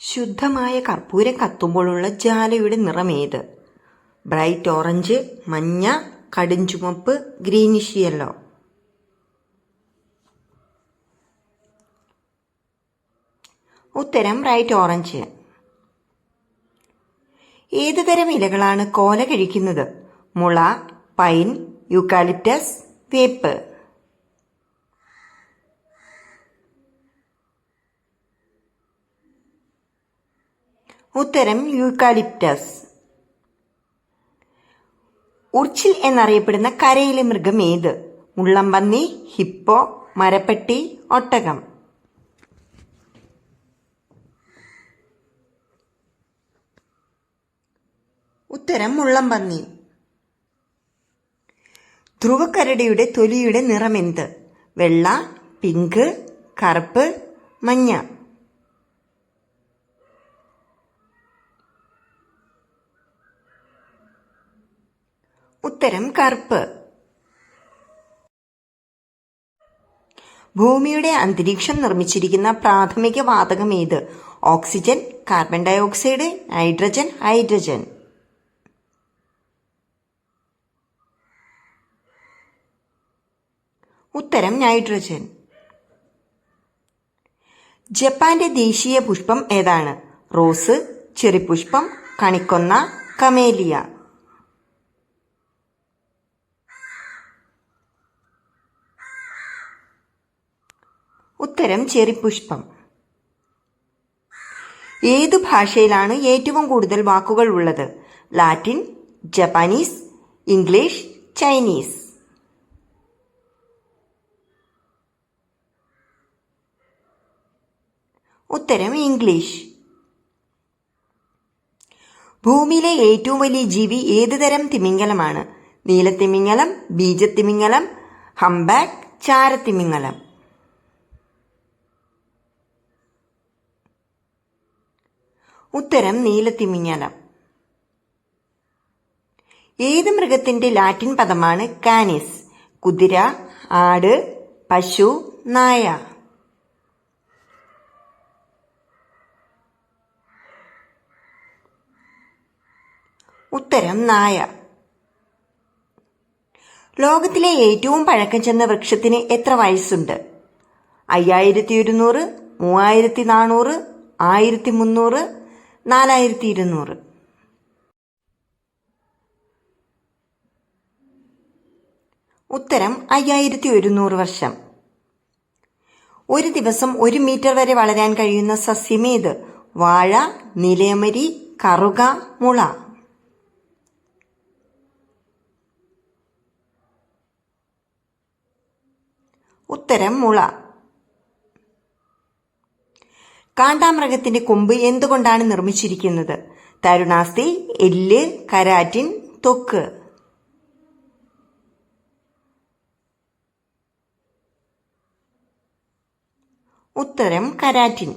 ശുദ്ധമായ കർപ്പൂരം കത്തുമ്പോഴുള്ള ജ്വാലയുടെ നിറമേത്? Bright orange, മഞ്ഞ, കടുംചുവപ്പ്, ഗ്രീനിഷ് യെല്ലോ. ഉത്തരം ബ്രൈറ്റ് ഓറഞ്ച്. ഏതുതരം ഇലകളാണ് കോല കഴിക്കുന്നത്? മുള, പൈൻ, യൂക്കാലിപ്റ്റസ്, വേപ്പ്. ഉത്തരം യൂക്കാലിപ്റ്റസ്. ഉർച്ചിൽ എന്നറിയപ്പെടുന്ന കരയിലെ മൃഗം ഏത്? മുള്ളംപന്നി, ഹിപ്പോ, മരപ്പട്ടി, ഒട്ടകം. ഉത്തരം മുള്ളംപന്നി. ധ്രുവക്കരടിയുടെ തൊലിയുടെ നിറമെന്ത്? വെള്ള, പിങ്ക്, കറുപ്പ്, മഞ്ഞ. ഉത്തരം കറുപ്പ്. ഭൂമിയുടെ അന്തരീക്ഷം നിർമ്മിച്ചിരിക്കുന്ന പ്രാഥമിക വാതകം ഏത്? Oxygen, carbon dioxide, nitrogen, hydrogen. ഉത്തരം നൈട്രജൻ. ജപ്പാന്റെ ദേശീയ പുഷ്പം ഏതാണ്? റോസ്, ചെറിപ്പുഷ്പം, കണിക്കൊന്ന, കമേലിയ. ഉത്തരം ചെറിപ്പുഷ്പം. ഏതു ഭാഷയിലാണ് ഏറ്റവും കൂടുതൽ വാക്കുകൾ ഉള്ളത്? Latin, Japanese, English, Chinese. ഉത്തരം ഇംഗ്ലീഷ്. ഭൂമിയിലെ ഏറ്റവും വലിയ ജീവി ഏത് തരം തിമിംഗലമാണ്? നീലത്തിമിംഗലം, ബീജത്തിമിംഗലം, ഹംബാക്ക്, ചാരത്തിമിംഗലം. ഉത്തരം നീലത്തിമിംഗലം. ഏത് മൃഗത്തിന്റെ ലാറ്റിൻ പദമാണ് കാനിസ്? കുതിര, ആട്, പശു, നായ. ഉത്തരം നായ. ലോകത്തിലെ ഏറ്റവും പഴക്കം ചെന്ന വൃക്ഷത്തിന് എത്ര വയസ്സുണ്ട്? 5100, 3400, 1300, 4200. ഉത്തരം 5100 വർഷം. ഒരു ദിവസം 1 മീറ്റർ വരെ വളരാൻ കഴിയുന്ന സസ്യമേത്? വാഴ, നിലയമരി, കറുക, മുള. ഉത്തരം മുള. കാണ്ടാമൃഗത്തിന്റെ കൊമ്പ് എന്തുകൊണ്ടാണ് നിർമ്മിച്ചിരിക്കുന്നത്? തരുണാസ്ഥി, എല്ല്, കരാറ്റിൻ, ത്വക്ക്. ഉത്തരം കരാറ്റിൻ.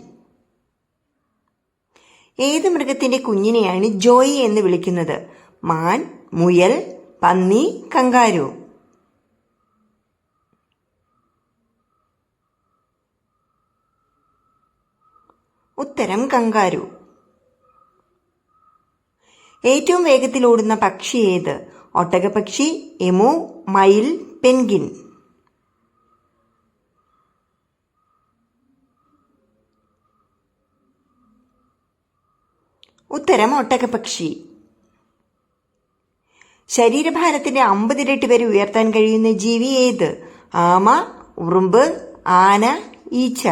ഏത് മൃഗത്തിന്റെ കുഞ്ഞിനെയാണ് ജോയി എന്ന് വിളിക്കുന്നത്? മാൻ, മുയൽ, പന്നി, കങ്കാരു. ഉത്തരം കങ്കാരു. ഏറ്റവും വേഗത്തിൽ ഓടുന്ന പക്ഷി ഏത്? ഒട്ടകപ്പക്ഷി, എമു, മയിൽ, പെൻഗിൻ. ഉത്തരം ഒട്ടകപ്പക്ഷി. ശരീരഭാരത്തിന്റെ 50 ഇരട്ടി വരെ ഉയർത്താൻ കഴിയുന്ന ജീവി ഏത്? ആമ, ഉറുമ്പ്, ആന, ഈച്ച.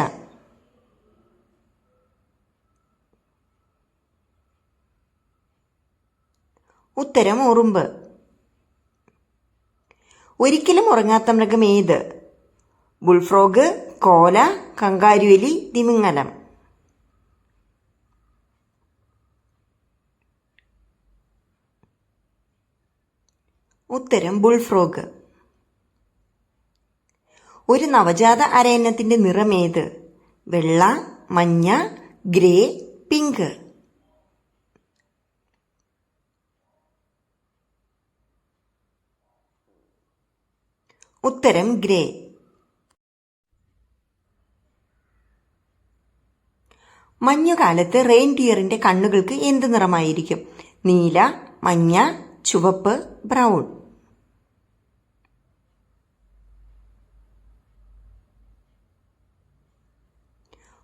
ഉത്തരം ഉറുമ്പ്. ഒരിക്കലും ഉറങ്ങാത്ത മൃഗം ഏത്? ബുൾഫ്രോഗ്, കോല, കങ്കാരുഎലി, തിമിംഗലം. ഉത്തരം ബുൾഫ്രോഗ്. ഒരു നവജാത അരയന്നത്തിന്റെ നിറമേത്? വെള്ള, മഞ്ഞ, ഗ്രേ, പിങ്ക്. ഉത്തരം ഗ്രേ. മഞ്ഞുകാലത്ത് റെയിൻഡിയറിന്റെ കണ്ണുകൾക്ക് എന്ത് നിറമായിരിക്കും? നീല, മഞ്ഞ, ചുവപ്പ്, ബ്രൗൺ.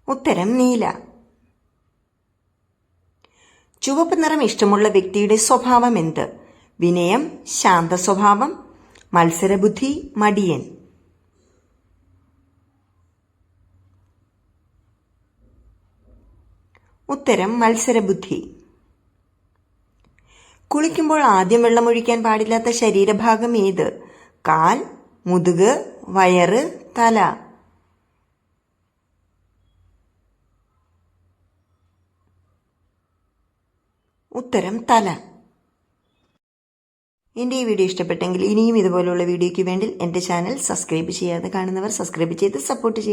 ഉത്തരം നീല. ചുവപ്പ് നിറം ഇഷ്ടമുള്ള വ്യക്തിയുടെ സ്വഭാവം എന്ത്? വിനയം, ശാന്ത സ്വഭാവം, മത്സരബുദ്ധി, മടിയൻ. ഉത്തരം മത്സരബുദ്ധി. കുളിക്കുമ്പോൾ ആദ്യം വെള്ളമൊഴിക്കാൻ പാടില്ലാത്ത ശരീരഭാഗം ഏത്? കാൽ, മുതുക്, വയറ്, തല. ഉത്തരം തല. എൻ്റെ ഈ വീഡിയോ ഇഷ്ടപ്പെട്ടെങ്കിൽ ഇനിയും ഇതുപോലുള്ള വീഡിയോയ്ക്ക് വേണ്ടി എൻ്റെ ചാനൽ സബ്സ്ക്രൈബ് ചെയ്യാതെ കാണുന്നവർ സബ്സ്ക്രൈബ് ചെയ്ത് സപ്പോർട്ട് ചെയ്യുക.